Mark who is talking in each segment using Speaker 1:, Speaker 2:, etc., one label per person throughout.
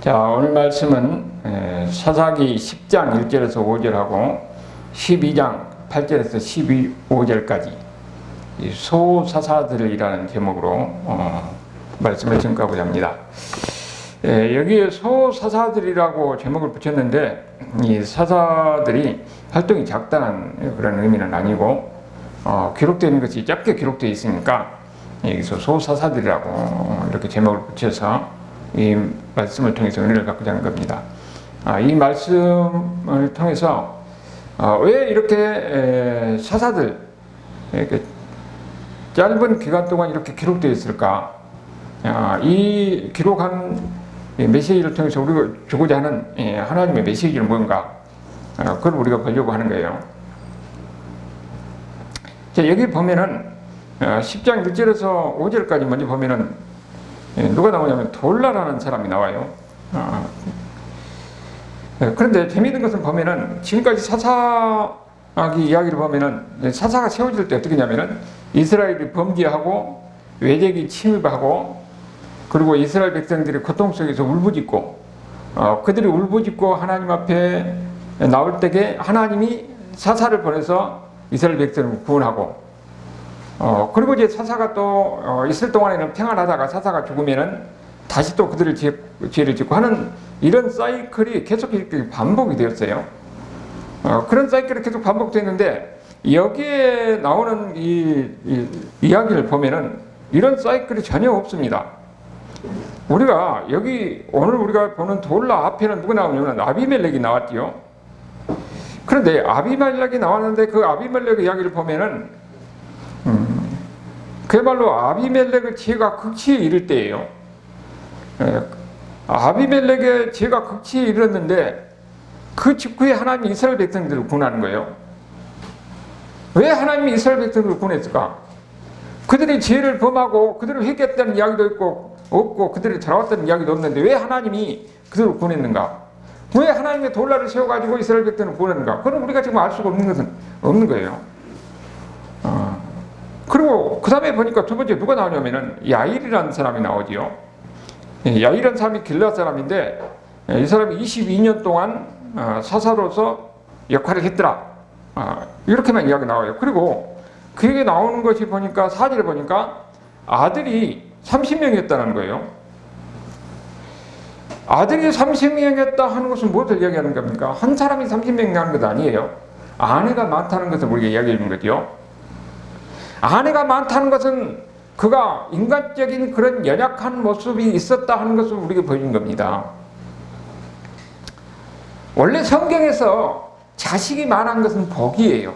Speaker 1: 자, 오늘 말씀은 사사기 10장 1절에서 5절하고 12장 8절에서 15절까지 소사사들이라는 제목으로 말씀을 증거하고자 합니다. 여기에 소사사들이라고 제목을 붙였는데 이 사사들이 활동이 작다는 그런 의미는 아니고 기록되는 것이 짧게 기록되어 있으니까 여기서 소사사들이라고 이렇게 제목을 붙여서 이 말씀을 통해서 은혜를 갖고자 하는 겁니다. 이 말씀을 통해서 왜 이렇게 사사들 이렇게 짧은 기간 동안 이렇게 기록되어 있을까? 이 기록한 메시지를 통해서 우리가 주고자 하는 하나님의 메시지는 뭔가? 그걸 우리가 보려고 하는 거예요. 자, 여기 보면은 10장 1절에서 5절까지 먼저 보면은 누가 나오냐면 돌라라는 사람이 나와요. 그런데 재미있는 것은 보면은 지금까지 사사기 이야기를 보면은 사사가 세워질 때 어떻게 하냐면은 이스라엘이 범죄하고 외적이 침입하고 그리고 이스라엘 백성들이 고통 속에서 울부짖고 그들이 울부짖고 하나님 앞에 나올 때에 하나님이 사사를 보내서 이스라엘 백성을 구원하고 그리고 이제 사사가 또 있을 동안에는 평안하다가 사사가 죽으면은 다시 또 그들을 죄를 짓고 하는 이런 사이클이 계속 이렇게 반복이 되었어요. 그런 사이클이 계속 반복됐는데 여기에 나오는 이 이야기를 보면은 이런 사이클이 전혀 없습니다. 우리가 여기 오늘 우리가 보는 돌라 앞에는 누가 나오냐면 아비멜렉이 나왔지요. 그런데 아비멜렉이 나왔는데 그 아비멜렉의 이야기를 보면은 그야말로 아비멜렉의 죄가 극치에 이를 때예요. 아비멜렉의 죄가 극치에 이르렀는데 그 직후에 하나님이 이스라엘 백성들을 구원하는 거예요. 왜 하나님이 이스라엘 백성들을 구원했을까? 그들이 죄를 범하고 그들을 회개했다는 이야기도 없고 그들이 돌아왔다는 이야기도 없는데 왜 하나님이 그들을 구원했는가? 왜 하나님의 돌라를 세워가지고 이스라엘 백성을 구원했는가? 그건 우리가 지금 알 수가 없는 것은 없는 거예요. 그리고 그 다음에 보니까 두 번째 누가 나오냐면은 야일이라는 사람이 나오지요. 야일이라는 사람이 길르앗 사람인데 이 사람이 22년 동안 사사로서 역할을 했더라. 이렇게만 이야기 나와요. 그리고 그게 나오는 것이 보니까 4절에 보니까 아들이 30명이었다는 거예요. 아들이 30명이었다 하는 것은 무엇을 이야기하는 겁니까? 한 사람이 30명이라는 것 아니에요. 아내가 많다는 것을 우리가 이야기해 주는 거죠. 아내가 많다는 것은 그가 인간적인 그런 연약한 모습이 있었다 하는 것을 우리에게 보여준 겁니다. 원래 성경에서 자식이 많은 것은 복이에요.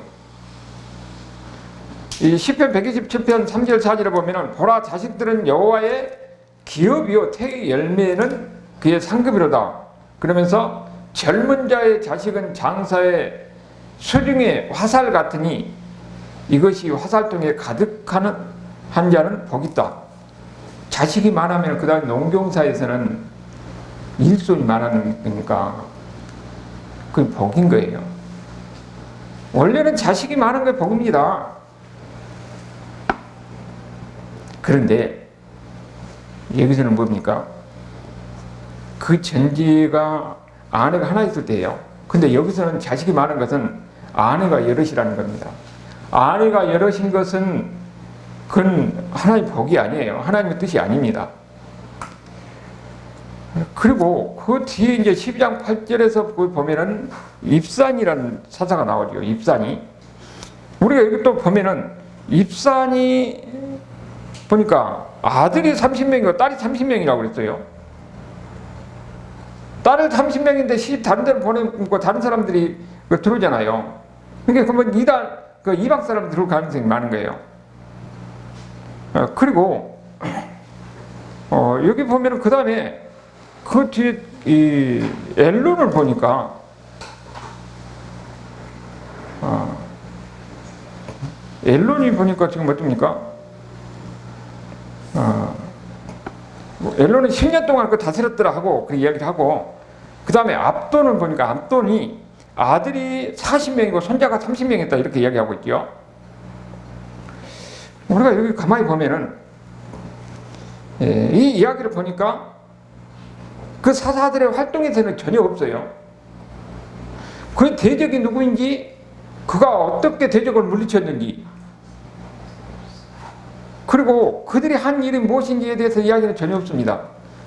Speaker 1: 이 시편 127편 3절 4절에 보면은 보라 자식들은 여호와의 기업이요 태의 열매는 그의 상급이로다. 그러면서 젊은 자의 자식은 장사의 수중의 화살 같으니 이것이 화살통에 가득하는 한 자는 복이 있다. 자식이 많으면 그 다음 농경사에서는 일손이 많은 거니까 그게 복인 거예요. 원래는 자식이 많은 게 복입니다. 그런데 여기서는 뭡니까? 그 전제가 아내가 하나 있을 때예요. 근데 여기서는 자식이 많은 것은 아내가 여럿이라는 겁니다. 아내가 여럿인 것은 그건 하나님의 복이 아니에요. 하나님의 뜻이 아닙니다. 그리고 그 뒤에 이제 12장 8절에서 보면은 입산이라는 사사가 나오죠. 입산이. 우리가 여기 또 보면은 입산이 보니까 아들이 30명이고 딸이 30명이라고 그랬어요. 딸을 30명인데 시집 다른 데로 보내고 다른 사람들이 들어오잖아요. 그러니까 그러면 이방 사람 들어올 가능성이 많은 거예요. 그리고 여기 보면은 그 다음에 그 뒤에 이 엘론을 보니까 엘론이 보니까 지금 어떻습니까? 엘론은 10년 동안 그 다스렸더라 하고 그 이야기를 하고 그 다음에 압돈을 보니까 압돈이 아들이 40명이고 손자가 30명이었다 이렇게 이야기하고 있죠. 우리가 여기 가만히 보면은 이 이야기를 보니까 그 사사들의 활동에서는 전혀 없어요. 그 대적이 누구인지, 그가 어떻게 대적을 물리쳤는지, 그리고 그들이 한 일이 무엇인지에 대해서 이야기는 전혀 없습니다.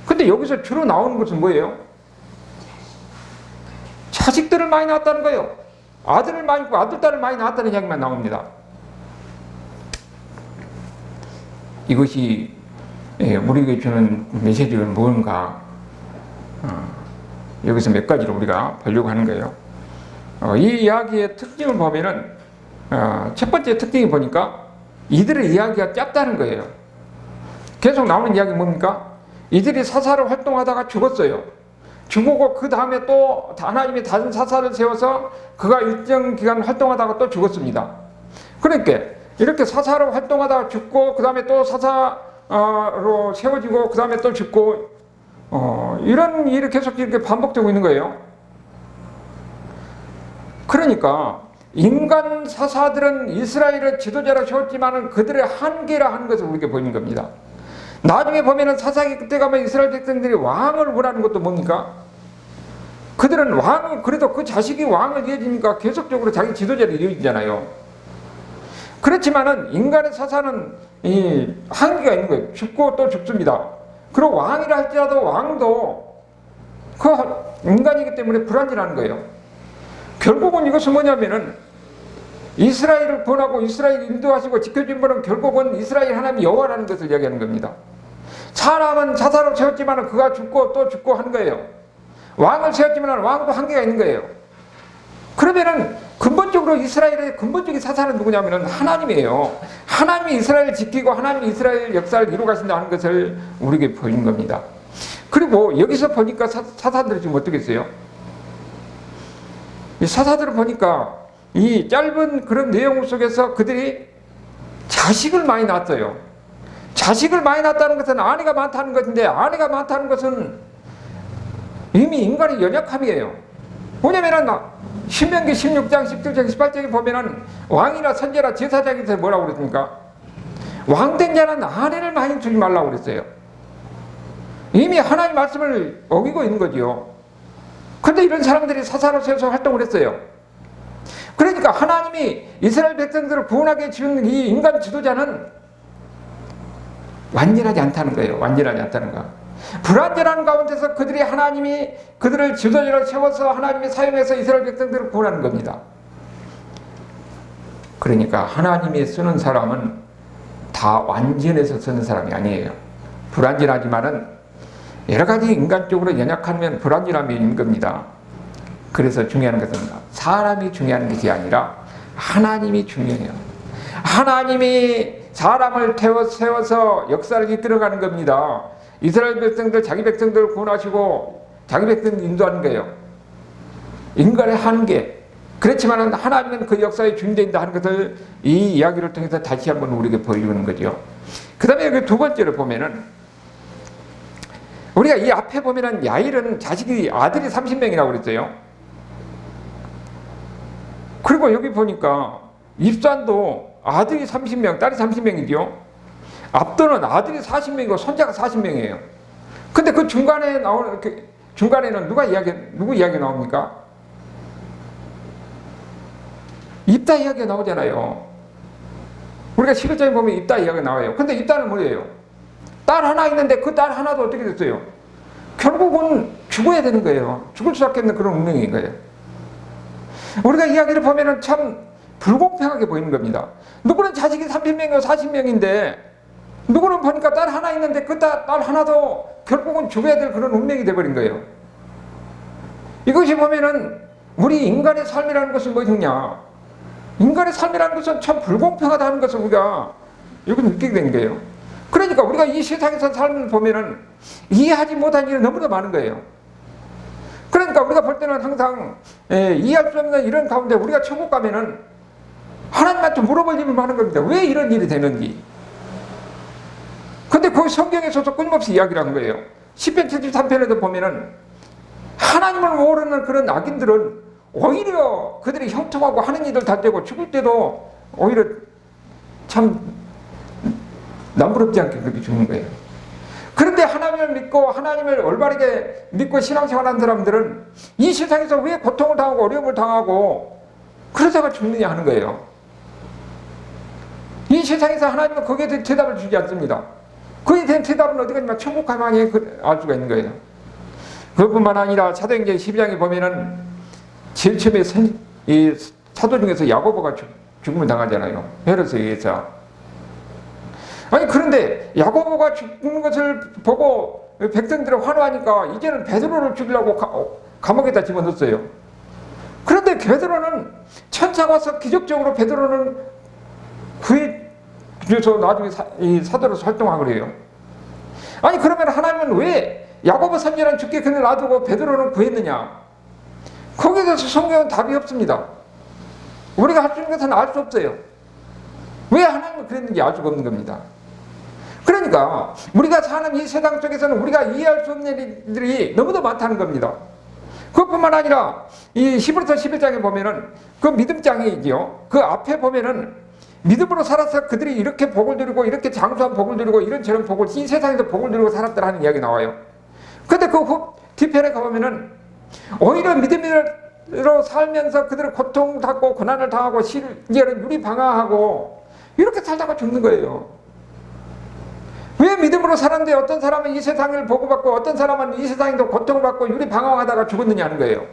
Speaker 1: 근데 여기서 주로 나오는 것은 뭐예요? 자식들을 많이 낳았다는 거예요. 아들을 많이 낳고 아들, 딸을 많이 낳았다는 이야기만 나옵니다. 이것이 우리에게 주는 메시지가 뭔가, 여기서 몇 가지로 우리가 보려고 하는 거예요. 이 이야기의 특징을 보면은, 첫 번째 특징이 보니까 이들의 이야기가 짧다는 거예요. 계속 나오는 이야기 뭡니까? 이들이 사사로 활동하다가 죽었어요. 죽고 그 다음에 또 하나님이 다른 사사를 세워서 그가 일정 기간 활동하다가 또 죽었습니다. 그러니까 이렇게 사사로 활동하다가 죽고 그 다음에 또 사사로 세워지고 그 다음에 또 죽고, 이런 일이 계속 이렇게 반복되고 있는 거예요. 그러니까 인간 사사들은 이스라엘을 지도자로 세웠지만은 그들의 한계라 하는 것을 우리에게 보이는 겁니다. 나중에 보면은 사사기 그때 가면 이스라엘 백성들이 왕을 원하는 것도 뭡니까? 그들은 왕을, 그래도 그 자식이 왕을 이어지니까 계속적으로 자기 지도자를 이어지잖아요. 그렇지만은 인간의 사사는 이 한계가 있는 거예요. 죽고 또 죽습니다. 그리고 왕이라 할지라도 왕도 그 인간이기 때문에 불안이라는 거예요. 결국은 이것은 뭐냐면은 이스라엘을 구원하고 이스라엘을 인도하시고 지켜준 분은 결국은 이스라엘 하나님 여호와라는 것을 이야기하는 겁니다. 사람은 사사로 세웠지만 그가 죽고 또 죽고 하는 거예요. 왕을 세웠지만 왕도 한계가 있는 거예요. 그러면은 근본적으로 이스라엘의 근본적인 사사는 누구냐면은 하나님이에요. 하나님이 이스라엘을 지키고 하나님이 이스라엘 역사를 이루어 가신다는 것을 우리에게 보이는 겁니다. 그리고 여기서 보니까 사사들이 지금 어떻게 했어요? 이 사사들을 보니까 이 짧은 그런 내용 속에서 그들이 자식을 많이 낳았어요. 자식을 많이 낳았다는 것은 아내가 많다는 것인데, 아내가 많다는 것은 이미 인간의 연약함이에요. 뭐냐면은 신명기 16장, 17장, 18장에 보면은 왕이나 선지자, 제사장에서 뭐라고 그랬습니까? 왕된 자는 아내를 많이 주지 말라고 그랬어요. 이미 하나님 말씀을 어기고 있는 거지요. 그런데 이런 사람들이 사사로 세워서 활동을 했어요. 그러니까 하나님이 이스라엘 백성들을 구원하게 지은 이 인간 지도자는 완전하지 않다는 거예요. 완전하지 않다는 거. 불완전한 가운데서 그들이 하나님이 그들을 지도자로 세워서 하나님이 사용해서 이스라엘 백성들을 구원하는 겁니다. 그러니까 하나님이 쓰는 사람은 다 완전해서 쓰는 사람이 아니에요. 불완전하지만은 여러 가지 인간적으로 연약하면 불완전함이 있는 겁니다. 그래서 중요한 것은 사람이 중요한 것이 아니라 하나님이 중요해요. 하나님이 사람을 세워서 역사를 이끌어가는 겁니다. 이스라엘 백성들, 자기 백성들을 구원하시고 자기 백성을 인도하는 거예요. 인간의 한계. 그렇지만 하나님은 그 역사에 주인된다 하는 것을 이 이야기를 통해서 다시 한번 우리에게 보여주는 거죠. 그 다음에 여기 두 번째로 보면은 우리가 이 앞에 보면은 야일은 아들이 30명이라고 그랬어요. 그리고 여기 보니까 입산도 아들이 30명, 딸이 30명이죠. 압도는 아들이 40명이고 손자가 40명이에요. 근데 그 중간에 나오는, 중간에는 누구 이야기 나옵니까? 입다 이야기가 나오잖아요. 우리가 11장에 보면 입다 이야기가 나와요. 근데 입다는 뭐예요? 딸 하나 있는데 그 딸 하나도 어떻게 됐어요? 결국은 죽어야 되는 거예요. 죽을 수밖에 없는 그런 운명인 거예요. 우리가 이야기를 보면은 참 불공평하게 보이는 겁니다. 누구는 자식이 30명이고 40명인데 누구는 보니까 딸 하나 있는데 그 딸 하나도 결국은 죽어야 될 그런 운명이 돼버린 거예요. 이것이 보면은 우리 인간의 삶이라는 것은 무엇이냐? 인간의 삶이라는 것은 참 불공평하다는 것을 우리가 여기 느끼게 된 거예요. 그러니까 우리가 이 세상에서 삶을 보면은 이해하지 못한 일이 너무나 많은 거예요. 그러니까 우리가 볼 때는 항상 이해할 수 없는 이런 가운데 우리가 천국 가면은 하나님한테 물어볼 일이 많은 겁니다. 왜 이런 일이 되는지. 근데 그 성경에서도 끊임없이 이야기를 한 거예요. 10편 73편에도 보면은 하나님을 모르는 그런 악인들은 오히려 그들이 형통하고 하는 일을 다 되고 죽을 때도 오히려 참 남부럽지 않게 그렇게 죽는 거예요. 그런데 하나님을 믿고 하나님을 올바르게 믿고 신앙생활하는 사람들은 이 세상에서 왜 고통을 당하고 어려움을 당하고 그러다가 죽느냐 하는 거예요. 이 세상에서 하나님은 거기에 대한 대답을 주지 않습니다. 그에 대한 대답은 어디 가냐면 천국 가만히 알 수가 있는 거예요. 그뿐만 아니라 사도행전 12장에 보면은 제일 처음에 이 사도 중에서 야고보가 죽음을 당하잖아요. 헤롯에 의해서. 아니 그런데 야고보가 죽는 것을 보고 백성들이 환호하니까 이제는 베드로를 죽이려고 감옥에다 집어넣었어요. 그런데 베드로는 천사가 와서 기적적으로 베드로는 구해줘서 나중에 이 사도로서 활동하고 그래요. 아니 그러면 하나님은 왜 야고보 선지자는 죽게 그늘 놔두고 베드로는 구했느냐? 거기에 대해서 성경은 답이 없습니다. 우리가 할 수 있는 것은 알 수 없어요. 왜 하나님은 그랬는지 알 수가 없는 겁니다. 그러니까 우리가 사는 이 세상 속에서는 우리가 이해할 수 없는 일들이 너무도 많다는 겁니다. 그것뿐만 아니라 이 히브리서 11장에 보면은 그 믿음장이지요. 그 앞에 보면은 믿음으로 살아서 그들이 이렇게 복을 누리고 이렇게 장수한 복을 누리고 이런저런 복을 이 세상에서 복을 누리고 살았더라 하는 이야기 나와요. 근데 그 뒤편에 가보면은 오히려 믿음으로 살면서 그들은 고통받고 고난을 당하고 시련을 유리방황하고 이렇게 살다가 죽는 거예요. 왜 믿음으로 살았는데 어떤 사람은 이 세상을 보고받고 어떤 사람은 이 세상에도 고통을 받고 유리방황하다가 죽었느냐 하는 거예요.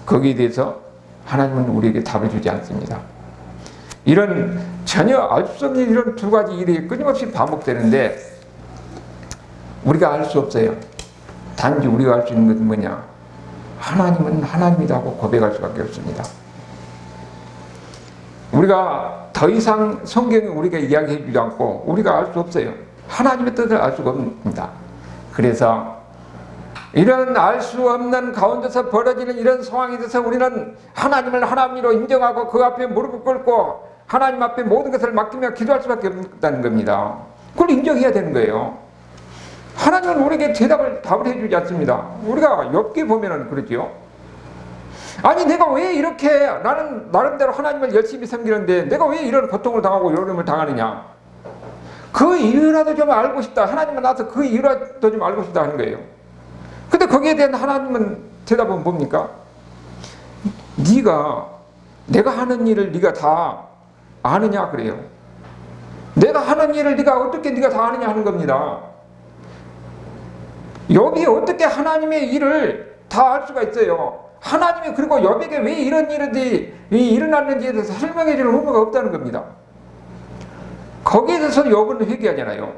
Speaker 1: 거기에 대해서 하나님은 우리에게 답을 주지 않습니다. 이런 전혀 알 수 없는 이런 두 가지 일이 끊임없이 반복되는데 우리가 알 수 없어요. 단지 우리가 알 수 있는 것은 뭐냐? 하나님은 하나님이라고 고백할 수밖에 없습니다. 우리가 더 이상 성경이 우리가 이야기해 주지 않고 우리가 알 수 없어요. 하나님의 뜻을 알 수가 없습니다. 그래서 이런 알 수 없는 가운데서 벌어지는 이런 상황에 대해서 우리는 하나님을 하나님으로 인정하고 그 앞에 무릎을 꿇고 하나님 앞에 모든 것을 맡기며 기도할 수밖에 없다는 겁니다. 그걸 인정해야 되는 거예요. 하나님은 우리에게 답을 해주지 않습니다. 우리가 욥기 보면은 그러죠. 아니 내가 왜 이렇게 나는 나름대로 하나님을 열심히 섬기는데 내가 왜 이런 고통을 당하고 어려움을 당하느냐. 그 이유라도 좀 알고 싶다. 하나님은 나서 그 이유라도 좀 알고 싶다 하는 거예요. 근데 거기에 대한 하나님은 대답은 뭡니까? 내가 하는 일을 네가 다 아느냐 그래요. 내가 하는 일을 어떻게 네가 다 아느냐 하는 겁니다. 욥이 어떻게 하나님의 일을 다 알 수가 있어요. 하나님이 그리고 욥에게 왜 이런 일이 일어났는지에 대해서 설명해 주는 의무가 없다는 겁니다. 거기에 대해서 욥은 회개하잖아요.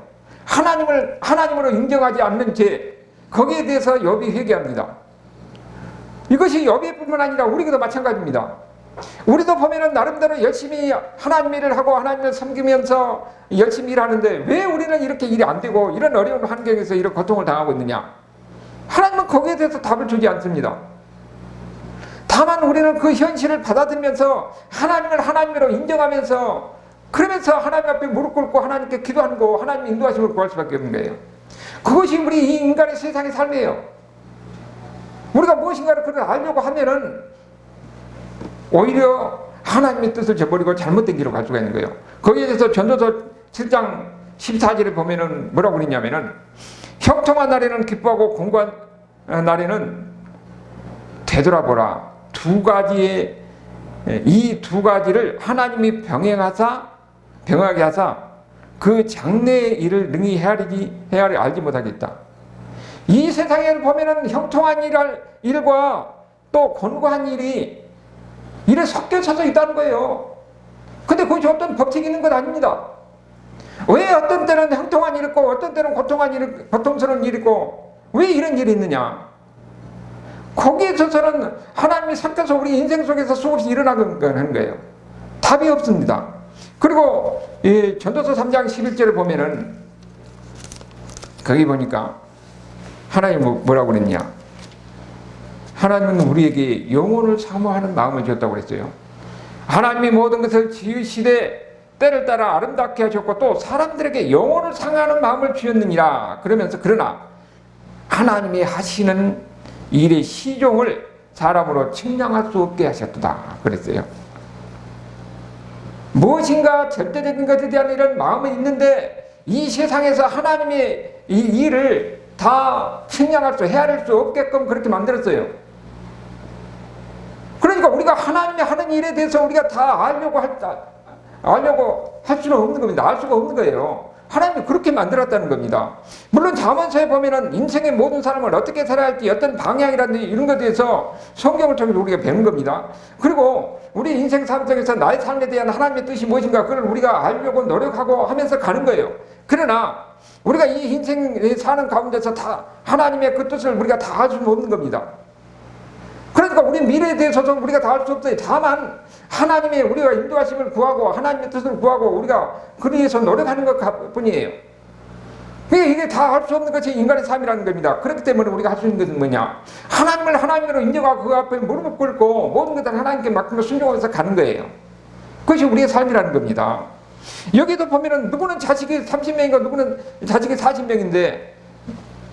Speaker 1: 하나님으로 인정하지 않는 죄, 거기에 대해서 욥이 회개합니다. 이것이 욥일 뿐만 아니라 우리도 마찬가지입니다. 우리도 보면은 나름대로 열심히 하나님 일을 하고 하나님을 섬기면서 열심히 일하는데 왜 우리는 이렇게 일이 안 되고 이런 어려운 환경에서 이런 고통을 당하고 있느냐? 하나님은 거기에 대해서 답을 주지 않습니다. 다만 우리는 그 현실을 받아들이면서 하나님을 하나님으로 인정하면서 그러면서 하나님 앞에 무릎 꿇고 하나님께 기도하고 하나님 인도하심을 구할 수밖에 없는 거예요. 그것이 우리 이 인간의 세상의 삶이에요. 우리가 무엇인가를 그걸 알려고 하면은 오히려 하나님의 뜻을 저버리고 잘못된 길로 갈 수가 있는 거예요. 거기에 대해서 전도서 7장 14절에 보면은 뭐라고 그러냐면은 형통한 날에는 기뻐하고 공고한 날에는 되돌아보라. 이 두 가지를 하나님이 병하게 하사 그 장래의 일을 능히 헤아려 알지 못하겠다. 이 세상에 보면은 형통한 일과 또 곤고한 일이 일에 섞여서 있다는 거예요. 근데 그것이 어떤 법칙이 있는 것 아닙니다. 왜 어떤 때는 형통한 일이 있고 어떤 때는 고통스러운 일이 있고 왜 이런 일이 있느냐? 거기에 있어서는 하나님이 섞여서 우리 인생 속에서 수없이 일어나는 거예요. 답이 없습니다. 그리고 이 전도서 3장 11절을 보면은 거기 보니까 하나님이 뭐라고 그랬냐? 하나님은 우리에게 영혼을 사모하는 마음을 주었다고 그랬어요. 하나님이 모든 것을 지으시되 때를 따라 아름답게 하셨고 또 사람들에게 영혼을 상하는 마음을 주었느니라. 그러면서 그러나 하나님이 하시는 일의 시종을 사람으로 측량할 수 없게 하셨도다 그랬어요. 무엇인가 절대적인 것에 대한 이런 마음은 있는데 이 세상에서 하나님의 이 일을 다 측량할 수, 헤아릴 수 없게끔 그렇게 만들었어요. 그러니까 우리가 하나님이 하는 일에 대해서 우리가 다 알려고 할 수는 없는 겁니다. 알 수가 없는 거예요. 하나님이 그렇게 만들었다는 겁니다. 물론 잠언서에 보면은 인생의 모든 사람을 어떻게 살아야 할지 어떤 방향이라든지 이런 것에 대해서 성경을 통해서 우리가 배우는 겁니다. 그리고 우리 인생 삶 속에서 나의 삶에 대한 하나님의 뜻이 무엇인가 그걸 우리가 알려고 노력하고 하면서 가는 거예요. 그러나 우리가 이 인생에 사는 가운데서 다 하나님의 그 뜻을 우리가 다 알 수는 없는 겁니다. 그러니까 우리 미래에 대해서도 우리가 다 알 수 없어요. 다만 하나님의 우리가 인도하심을 구하고 하나님의 뜻을 구하고 우리가 그를 위해서 노력하는 것 뿐이에요. 이게 다 할 수 없는 것이 인간의 삶이라는 겁니다. 그렇기 때문에 우리가 할 수 있는 것은 뭐냐? 하나님을 하나님으로 인정하고 그 앞에 무릎을 꿇고 모든 것을 하나님께 맡기며 순종하면서 가는 거예요. 그것이 우리의 삶이라는 겁니다. 여기도 보면은 누구는 자식이 30명이고 누구는 자식이 40명인데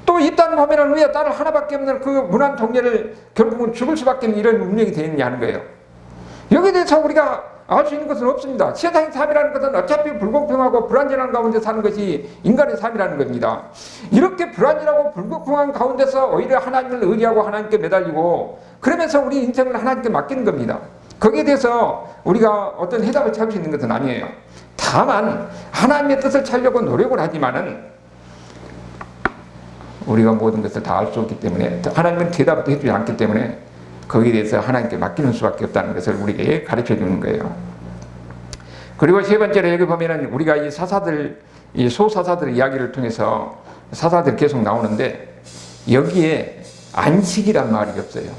Speaker 1: 또 입단 보면은 왜 딸을 하나밖에 없는 그 무난 동료를 결국은 죽을 수밖에 없는 이런 운명이 되느냐 하는 거예요. 여기에 대해서 우리가 알 수 있는 것은 없습니다. 세상의 삶이라는 것은 어차피 불공평하고 불안전한 가운데 사는 것이 인간의 삶이라는 겁니다. 이렇게 불안전하고 불공평한 가운데서 오히려 하나님을 의지하고 하나님께 매달리고 그러면서 우리 인생을 하나님께 맡기는 겁니다. 거기에 대해서 우리가 어떤 해답을 찾을 수 있는 것은 아니에요. 다만 하나님의 뜻을 찾으려고 노력을 하지만은 우리가 모든 것을 다 알 수 없기 때문에 하나님은 대답도 해주지 않기 때문에 거기에 대해서 하나님께 맡기는 수밖에 없다는 것을 우리에게 가르쳐 주는 거예요. 그리고 세 번째로 여기 보면은 우리가 이 사사들, 이 소사사들의 이야기를 통해서 사사들이 계속 나오는데 여기에 안식이란 말이 없어요.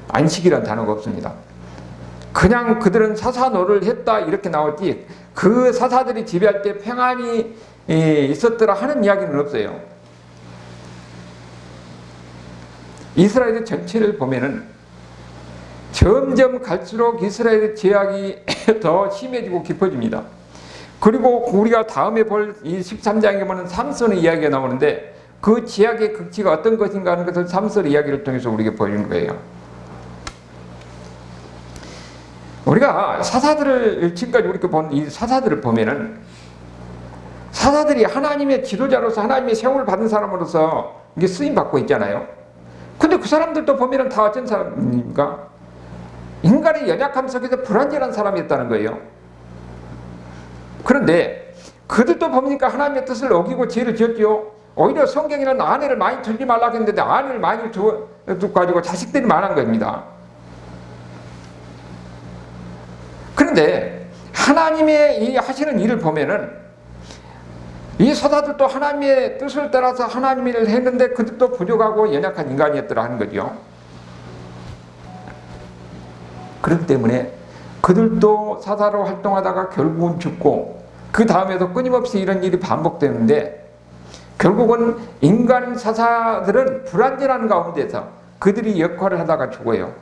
Speaker 1: 안식이란 단어가 없습니다. 그냥 그들은 사사노를 했다 이렇게 나오지 그 사사들이 지배할 때 평안이 있었더라 하는 이야기는 없어요. 이스라엘 전체를 보면은 점점 갈수록 이스라엘의 죄악이 더 심해지고 깊어집니다. 그리고 우리가 다음에 볼 이 13장에 보면 삼손의 이야기가 나오는데 그 죄악의 극치가 어떤 것인가 하는 것을 삼손의 이야기를 통해서 우리에게 보여주는 거예요. 우리가 사사들을 지금까지 우리가 본 이 사사들을 보면은 사사들이 하나님의 지도자로서 하나님의 세움을 받은 사람으로서 이게 쓰임 받고 있잖아요. 근데 그 사람들도 보면은 다 어떤 사람입니까? 인간의 연약함 속에서 불완전한 사람이었다는 거예요. 그런데 그들도 보니까 하나님의 뜻을 어기고 죄를 지었죠. 오히려 성경에는 아내를 많이 두지 말라고 했는데 아내를 많이 두고 가지고 자식들이 많은 겁니다. 그런데 하나님의 이 하시는 일을 보면은 이 사사들도 하나님의 뜻을 따라서 하나님의 일을 했는데 그들도 부족하고 연약한 인간이었더라 하는 거죠. 그렇기 때문에 그들도 사사로 활동하다가 결국은 죽고 그 다음에도 끊임없이 이런 일이 반복되는데 결국은 인간 사사들은 불완전한 가운데서 그들이 역할을 하다가 죽어요.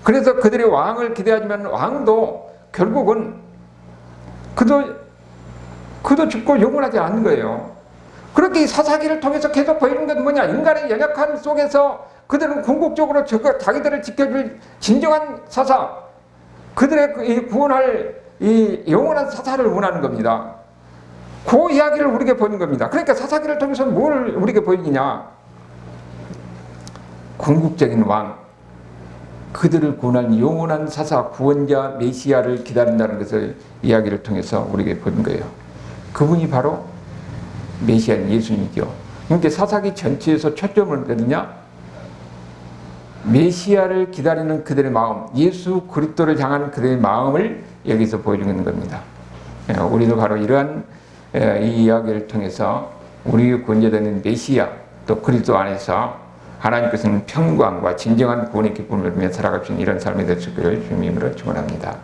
Speaker 1: 그래서 그들의 왕을 기대하지만 왕도 결국은 그도 죽고 영원하지 않는 거예요. 그렇게 이 사사기를 통해서 계속 보이는 건 뭐냐? 인간의 연약함 속에서 그들은 궁극적으로 자기들을 지켜줄 진정한 사사, 그들의 구원할 이 영원한 사사를 원하는 겁니다. 그 이야기를 우리에게 보이는 겁니다. 그러니까 사사기를 통해서 뭘 우리에게 보이느냐? 궁극적인 왕, 그들을 구원할 영원한 사사, 구원자, 메시아를 기다린다는 것을 이야기를 통해서 우리에게 보이는 거예요. 그분이 바로 메시아인 예수님이죠. 그러니까 사사기 전체에서 초점을 어디냐? 메시아를 기다리는 그들의 마음, 예수 그리스도를 향하는 그들의 마음을 여기서 보여주는 겁니다. 우리도 바로 이러한 이 이야기를 통해서 우리의 구원자되는 메시아 또 그리스도 안에서 하나님께서는 평강과 진정한 구원의 기쁨을 누리며 살아갈 수 있는 이런 삶이 될 수 있기를 주님으로 축원합니다.